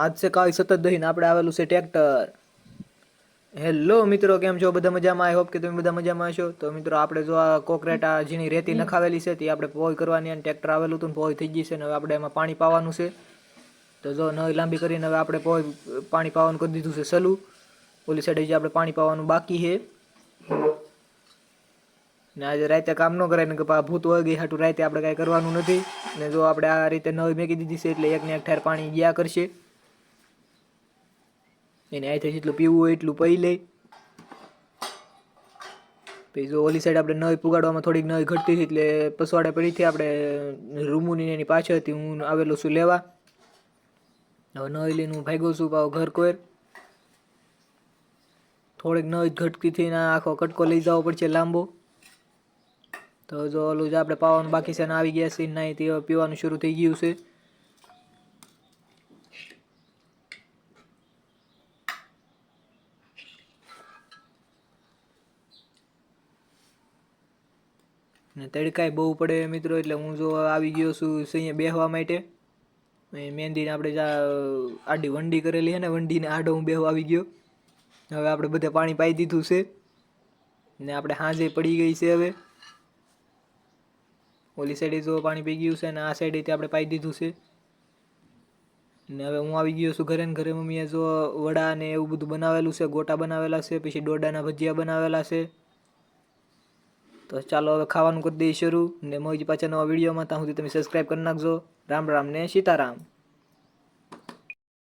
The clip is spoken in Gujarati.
આજ છે કાવી સતત દહીને આપણે આવેલું છે ટ્રેક્ટર. હેલો મિત્રો, કેમ છો? બધા મજામાં? આઈ હોપ કે તમે બધા મજામાં હશો. તો મિત્રો આપણે જો આ કોકરેટા જેની રેતી નખાવેલી છે તે આપણે પોઈ કરવાની અને ટ્રેક્ટર આવેલું હતું પોઈ થઈ ગઈ છે ને હવે આપણે એમાં પાણી પાવાનું છે. તો જો નળી લાંબી કરીને હવે આપણે પોઈ પાણી પાવાનું કરી દીધું છે સલું. ઓલી સાઈડે જે આપણે પાણી પાવાનું બાકી છે. ને આજે રાતે કામ ન કરાય ને કે ભૂત વળગી હાટું રાતે આપણે કાંઈ કરવાનું નથી. ને જો આપણે આ રીતે નળી મેકી દીધી છે એટલે એકને એક ઠેર પાણી ગયા કરશે. એને અહીંથી જેટલું પીવું હોય એટલું પી લે. પછી જો ઓલી સાઈડ આપણે નળી પુગાડવામાં થોડીક નળી ઘટતી હતી એટલે પસવાડે પડીથી આપણે રૂમુની એની પાછળથી હું આવેલો છું લેવા. હવે નળી લઈને હું ભાગ્યો છું પાછો ઘર કોર. થોડીક નળી ઘટતી થી આખો કટકો લઈ જવો પડશે લાંબો. તો જો ઓલું જે આપણે પાવાનું બાકી છે ને આવી ગયા છે ને તે પીવાનું શરૂ થઈ ગયું છે. ને તડકાય બહુ પડે મિત્રો એટલે હું જો આવી ગયો છું અહીંયા બેહવા માટે. મહેંદીને આપણે આડી વંડી કરેલી છે ને વંડીને આડો હું બેહવા આવી ગયો. હવે આપણે બધે પાણી પાઈ દીધું છે ને આપણે હાંજે પડી ગઈ છે હવે. ઓલી સાઈડે જો પાણી પી ગયું છે ને આ સાઈડેથી આપણે પાઈ દીધું છે. ને હવે હું આવી ગયો છું ઘરે ને ઘરે મમ્મીએ જો વડા ને એવું બધું બનાવેલું છે, ગોટા બનાવેલા છે, પછી ડોડાના ભજીયા બનાવેલા છે. તો ચાલો હવે ખાવાનું કરી દઈએ શરૂ ને મળીએ પાછા નવા વિડીયોમાં. ત્યાં સુધી તમે સબસ્ક્રાઈબ કરી નાખજો. રામ રામ ને સીતારામ.